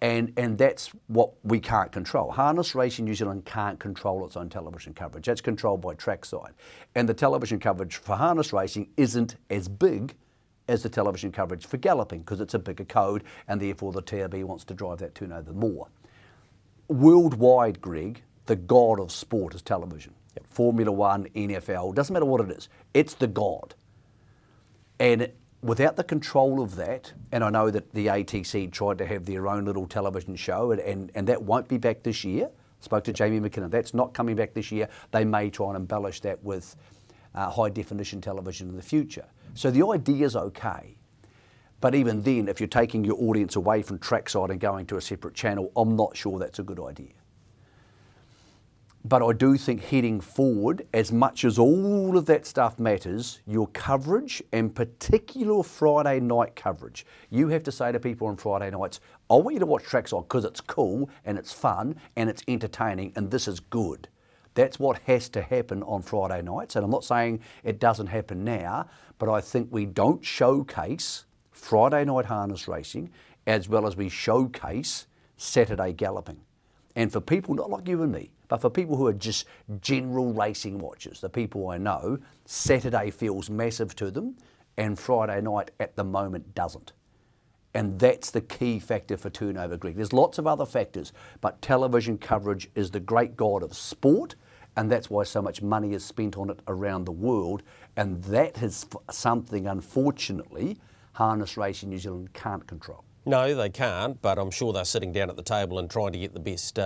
And that's what we can't control. Harness Racing New Zealand can't control its own television coverage. That's controlled by Trackside. And the television coverage for harness racing isn't as big as the television coverage for galloping, because it's a bigger code, and therefore the TAB wants to drive that turnover more. Worldwide, Greg, the god of sport is television. Yep. Formula One, NFL, doesn't matter what it is. It's the god. And without the control of that, and I know that the ATC tried to have their own little television show, and that won't be back this year. Spoke to Jamie McKinnon. That's not coming back this year. They may try and embellish that with high definition television in the future. So the idea is okay. But even then, if you're taking your audience away from Trackside and going to a separate channel, I'm not sure that's a good idea. But I do think heading forward, as much as all of that stuff matters, your coverage, and particular Friday night coverage, you have to say to people on Friday nights, I want you to watch Trackside because it's cool and it's fun and it's entertaining and this is good. That's what has to happen on Friday nights. And I'm not saying it doesn't happen now, but I think we don't showcase Friday night harness racing as well as we showcase Saturday galloping. And for people, not like you and me, but for people who are just general racing watchers, the people I know, Saturday feels massive to them and Friday night at the moment doesn't. And that's the key factor for turnover, Greg. There's lots of other factors, but television coverage is the great god of sport, and that's why so much money is spent on it around the world, and that is something, unfortunately, harness racing New Zealand can't control. No, they can't, but I'm sure they're sitting down at the table and trying to get the best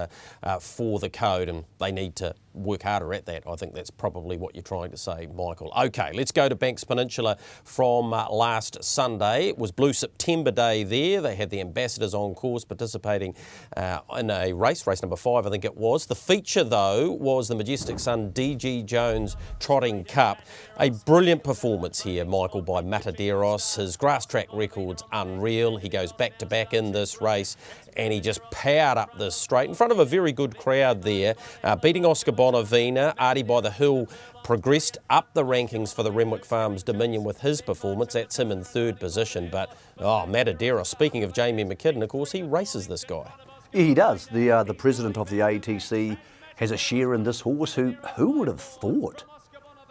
for the code, and they need to work harder at that. I think that's probably what you're trying to say, Michael. Okay, let's go to Banks Peninsula from last Sunday. It was Blue September Day there. They had the ambassadors on course participating in a race number 5, I think it was. The feature, though, was the Majestic Sun DG Jones Trotting Cup. A brilliant performance here, Michael, by Mataderos. His grass track record's unreal. He goes back-to-back in this race, and he just powered up this straight in front of a very good crowd there, beating Oscar Bonavina. Artie by the Hill progressed up the rankings for the Renwick Farms Dominion with his performance. That's him in 3rd position. But, Mataderos, speaking of Jamie McKinnon, of course, he races this guy. Yeah, he does. The president of the ATC has a share in this horse. Who would have thought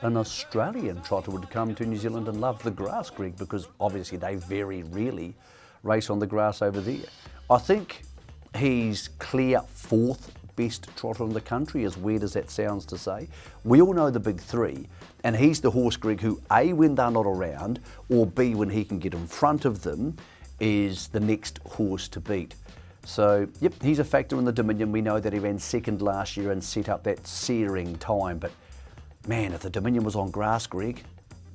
an Australian trotter would come to New Zealand and love the grass, Greg, because obviously they very rarely race on the grass over there. I think he's clear 4th best trotter in the country, as weird as that sounds to say. We all know the big 3, and he's the horse, Greg, who A, when they're not around, or B, when he can get in front of them, is the next horse to beat. So, yep, he's a factor in the Dominion. We know that he ran 2nd last year and set up that searing time, but man, if the Dominion was on grass, Greg,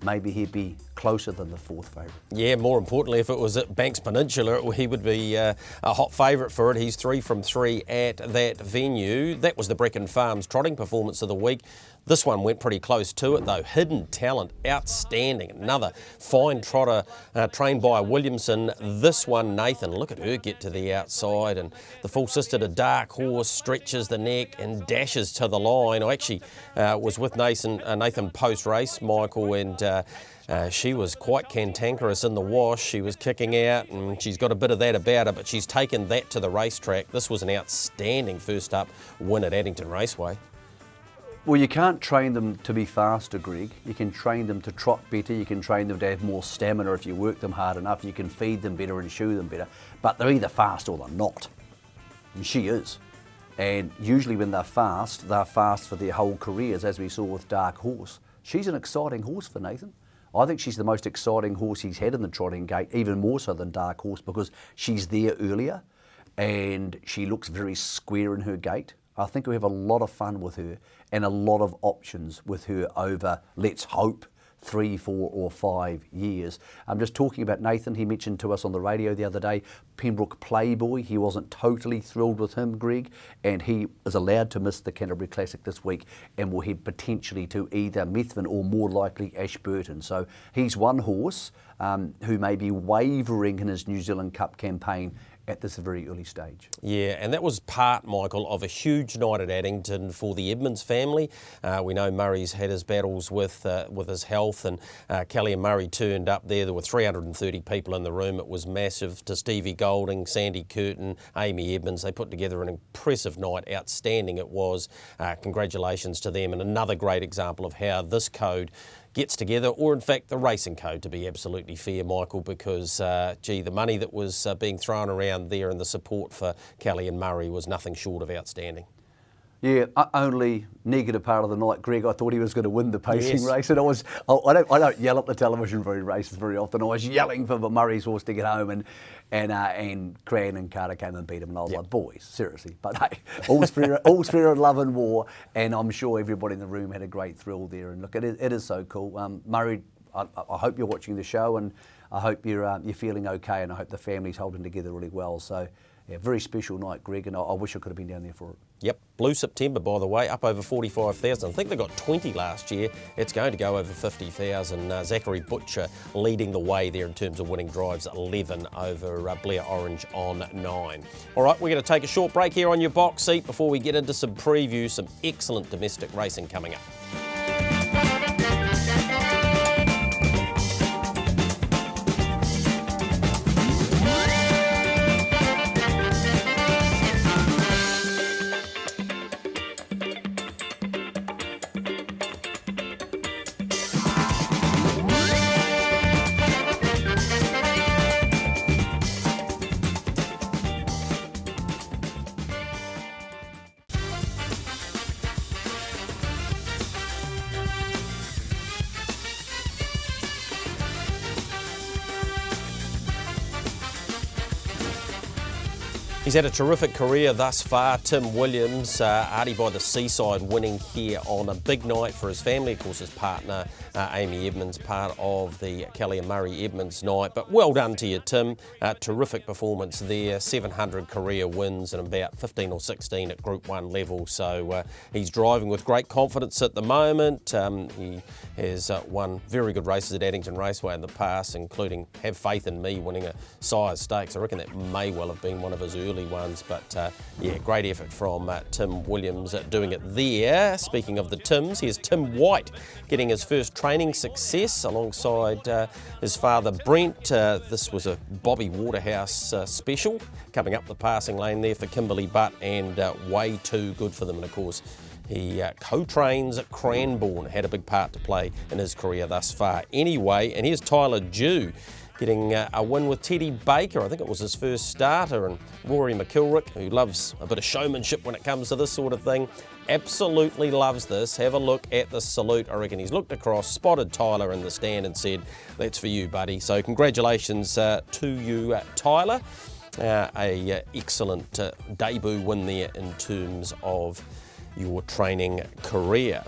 maybe he'd be closer than the 4th favourite. Yeah, more importantly, if it was at Banks Peninsula, he would be a hot favourite for it. He's 3 from 3 at that venue. That was the Brecon Farms trotting performance of the week. This one went pretty close to it, though. Hidden Talent, outstanding. Another fine trotter trained by Williamson. This one, Nathan, look at her get to the outside, and the full sister to Dark Horse stretches the neck and dashes to the line. I actually was with Nathan post-race, Michael, and she was quite cantankerous in the wash. She was kicking out, and she's got a bit of that about her, but she's taken that to the racetrack. This was an outstanding first up win at Addington Raceway. Well, you can't train them to be faster, Greg. You can train them to trot better. You can train them to have more stamina if you work them hard enough. You can feed them better and shoe them better. But they're either fast or they're not. And she is. And usually when they're fast for their whole careers, as we saw with Dark Horse. She's an exciting horse for Nathan. I think she's the most exciting horse he's had in the trotting gate, even more so than Dark Horse, because she's there earlier and she looks very square in her gait. I think we have a lot of fun with her and a lot of options with her over, let's hope, 3, 4 or 5 years. I'm just talking about Nathan. He mentioned to us on the radio the other day, Pembroke Playboy. He wasn't totally thrilled with him, Greg, and he is allowed to miss the Canterbury Classic this week and will head potentially to either Methven or more likely Ashburton. So he's one horse who may be wavering in his New Zealand Cup campaign at this very early stage. Yeah, and that was part, Michael, of a huge night at Addington for the Edmonds family. We know Murray's had his battles with his health, and Kelly and Murray turned up there. There were 330 people in the room. It was massive. To Stevie Golding, Sandy Curtin, Amy Edmonds, they put together an impressive night. Outstanding it was. Congratulations to them, and another great example of how this code gets together, or in fact the racing code, to be absolutely fair, Michael, because the money that was being thrown around there and the support for Kelly and Murray was nothing short of outstanding. Yeah, only negative part of the night, Greg, I thought he was going to win the pacing race, and I don't yell at the television races very often. I was yelling for Murray's horse to get home, and Cran and Carter came and beat him, and I was like, boys, seriously. But hey, all's fair in love and war, and I'm sure everybody in the room had a great thrill there. And look, it is so cool. Murray, I hope you're watching the show, and I hope you're feeling okay, and I hope the family's holding together really well. So, yeah, very special night, Greg, and I wish I could have been down there for it. Yep, Blue September, by the way, up over 45,000. I think they got 20 last year. It's going to go over 50,000. Zachary Butcher leading the way there in terms of winning drives, 11 over Blair Orange on 9. All right, we're going to take a short break here on your box seat before we get into some previews, some excellent domestic racing coming up. He's had a terrific career thus far, Tim Williams, Artie by the Seaside, winning here on a big night for his family. Of course, his partner, Amy Edmonds, part of the Kelly and Murray Edmonds night. But well done to you, Tim. Terrific performance there. 700 career wins and about 15 or 16 at Group 1 level. So he's driving with great confidence at the moment. He has won very good races at Addington Raceway in the past, including Have Faith in Me, winning a Sires Stakes. I reckon that may well have been one of his early ones, but yeah, great effort from Tim Williams doing it there. Speaking of the Tims, here's Tim White getting his first training success alongside his father Brent. This was a Bobby Waterhouse special, coming up the passing lane there for Kimberly Butt, and way too good for them. And of course, he co-trains at Cranbourne, had a big part to play in his career thus far. Anyway, and here's Tyler Dew getting a win with Teddy Baker. I think it was his first starter, and Rory McIlwright, who loves a bit of showmanship when it comes to this sort of thing, absolutely loves this. Have a look at the salute. I reckon he's looked across, spotted Tyler in the stand and said, "That's for you, buddy." So congratulations to you, Tyler. A excellent debut win there in terms of your training career.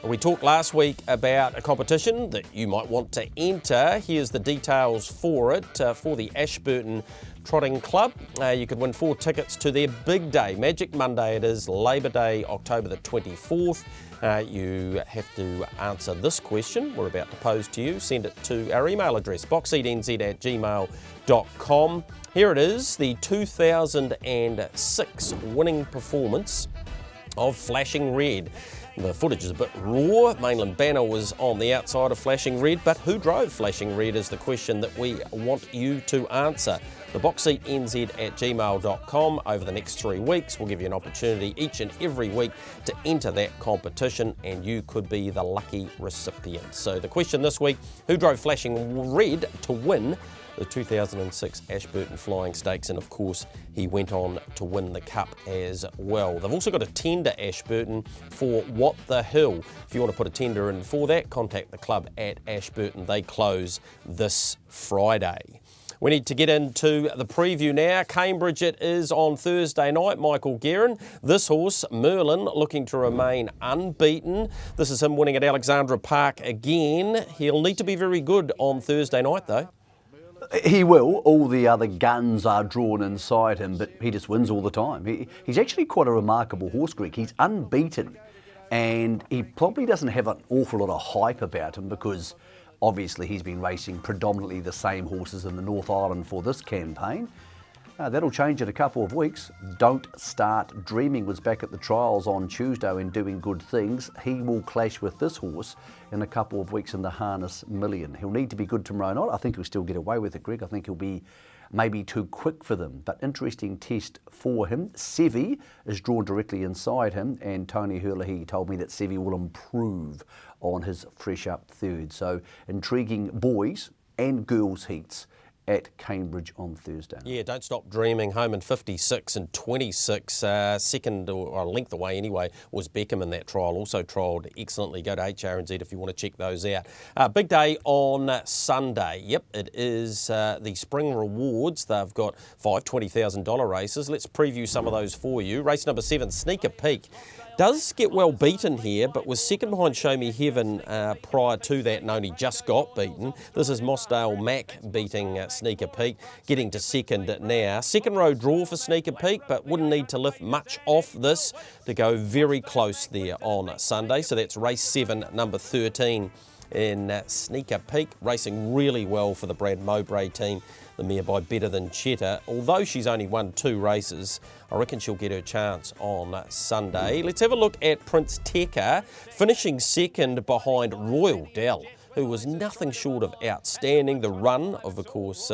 We talked last week about a competition that you might want to enter. Here's the details for it. For the Ashburton Trotting Club, you could win 4 tickets to their big day, Magic Monday. It is Labour Day, October the 24th. You have to answer this question we're about to pose to you. Send it to our email address, boxseednz@gmail.com. Here it is, the 2006 winning performance of Flashing Red. The footage is a bit raw. Mainland Banner was on the outside of Flashing Red, but who drove Flashing Red is the question that we want you to answer. The boxseatnz@gmail.com. Over the next 3 weeks, we'll give you an opportunity each and every week to enter that competition, and you could be the lucky recipient. So the question this week, who drove Flashing Red to win the 2006 Ashburton Flying Stakes? And of course, he went on to win the Cup as well. They've also got a tender, Ashburton, for What the Hill. If you want to put a tender in for that, contact the club at Ashburton. They close this Friday. We need to get into the preview now. Cambridge it is on Thursday night. Michael Guerin. This horse, Merlin, looking to remain unbeaten. This is him winning at Alexandra Park again. He'll need to be very good on Thursday night, though. He will. All the other guns are drawn inside him, but he just wins all the time. He's actually quite a remarkable horse, Greg. He's unbeaten, and he probably doesn't have an awful lot of hype about him because obviously he's been racing predominantly the same horses in the North Island for this campaign. That'll change in a couple of weeks. Don't Start Dreaming was back at the trials on Tuesday and doing good things. He will clash with this horse in a couple of weeks in the Harness Million. He'll need to be good tomorrow night. I think he'll still get away with it, Greg. I think he'll be maybe too quick for them, but interesting test for him. Sevi is drawn directly inside him, and Tony Herlihy told me that Sevi will improve on his fresh up third. So intriguing boys and girls heats at Cambridge on Thursday. Yeah, Don't Stop Dreaming, home in 56 and 26. Second, or a length away anyway, was Beckham in that trial. Also trialled excellently. Go to HRNZ if you want to check those out. Big day on Sunday. Yep, it is the Spring Rewards. They've got 5 $20,000 races. Let's preview some of those for you. Race number 7, Sneaker Peak. Does get well beaten here, but was second behind Show Me Heaven prior to that and only just got beaten. This is Mossdale Mac beating Sneaker Peak, getting to second now. Second row draw for Sneaker Peak, but wouldn't need to lift much off this to go very close there on Sunday. So that's race 7, number 13 in Sneaker Peak, racing really well for the Brad Mowbray team. The mare by Better Than Cheddar. Although she's only won 2 races, I reckon she'll get her chance on Sunday. Let's have a look at Prince Tekka, finishing second behind Royal Dell, who was nothing short of outstanding. The run of course,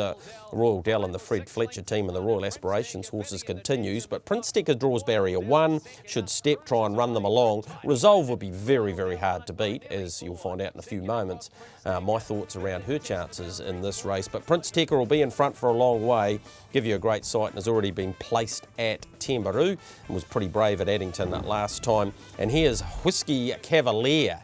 Royal Dell and the Fred Fletcher team and the Royal Aspirations horses continues, but Prince Tekka draws barrier 1, should step, try and run them along. Resolve will be very, very hard to beat, as you'll find out in a few moments. My thoughts around her chances in this race, but Prince Tekka will be in front for a long way, give you a great sight, and has already been placed at Tembaru and was pretty brave at Addington last time. And here's Whiskey Cavalier.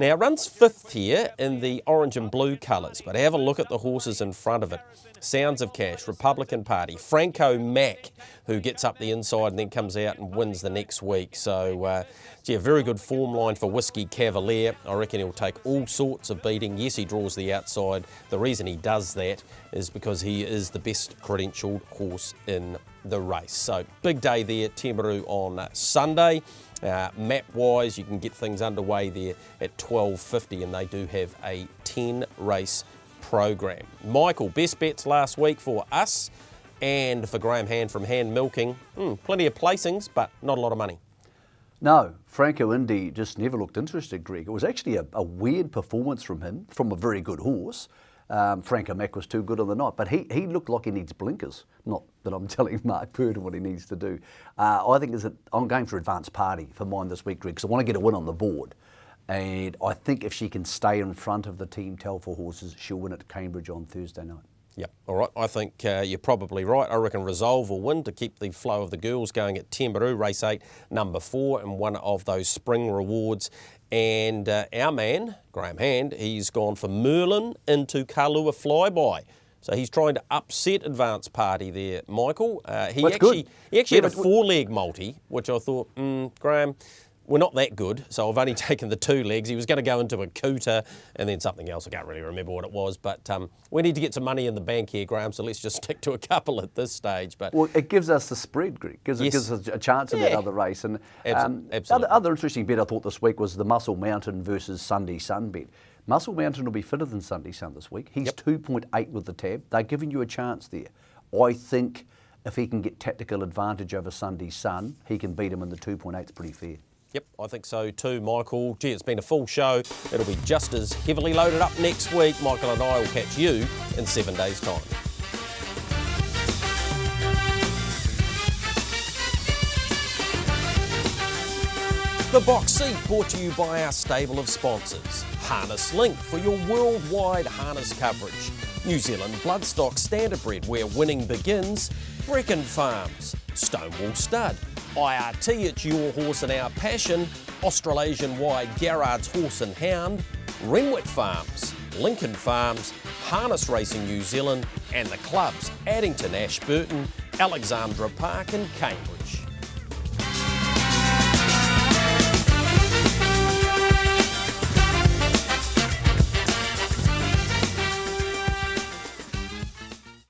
Now, it runs 5th here in the orange and blue colours, but have a look at the horses in front of it. Sounds of Cash, Republican Party, Franco Mac, who gets up the inside and then comes out and wins the next week. So, a very good form line for Whiskey Cavalier. I reckon he'll take all sorts of beating. Yes, he draws the outside. The reason he does that is because he is the best credentialed horse in the race. So, big day there, Timaru on Sunday. Map-wise, you can get things underway there at 12:50, and they do have a 10-race program. Michael, best bets last week for us and for Graham Hand from Hand Milking. Plenty of placings, but not a lot of money. No, Franco Indy just never looked interested, Greg. It was actually a weird performance from him, from a very good horse. Franco Mac was too good on the night, but he looked like he needs blinkers. Not that I'm telling Mark Purden what he needs to do. I think I'm going for Advanced Party for mine this week, Greg, because I want to get a win on the board. And I think if she can stay in front of the Team Telfer horses, she'll win at Cambridge on Thursday night. Yep, all right. I think you're probably right. I reckon Resolve will win to keep the flow of the girls going at Timaru, race 8, number 4, and one of those spring rewards. And our man, Graham Hand, he's gone for Merlin into Kalua Flyby. So he's trying to upset Advanced Party there, Michael. He actually had a 4-leg multi, which I thought, Graham, we're not that good, so I've only taken the 2 legs. He was going to go into a Cooter and then something else. I can't really remember what it was, but we need to get some money in the bank here, Graham, so let's just stick to a couple at this stage. But well, it gives us the spread, Greg. It gives us a chance in that other race. And absolutely. Other interesting bet I thought this week was the Muscle Mountain versus Sunday Sun bet. Muscle Mountain will be fitter than Sunday Sun this week. He's 2.8 with the tab. They're giving you a chance there. I think if he can get tactical advantage over Sunday Sun, he can beat him, and the 2.8 is pretty fair. Yep, I think so too, Michael. Gee, it's been a full show. It'll be just as heavily loaded up next week. Michael and I will catch you in 7 days' time. The Box Seat brought to you by our stable of sponsors. Harness Link for your worldwide harness coverage. New Zealand Bloodstock Standardbred, where winning begins. Brecon Farms. Stonewall Stud. IRT, it's your horse and our passion. Australasian-wide Garrard's Horse and Hound. Renwick Farms. Lincoln Farms. Harness Racing New Zealand. And the clubs Addington, Ashburton, Alexandra Park and Cambridge.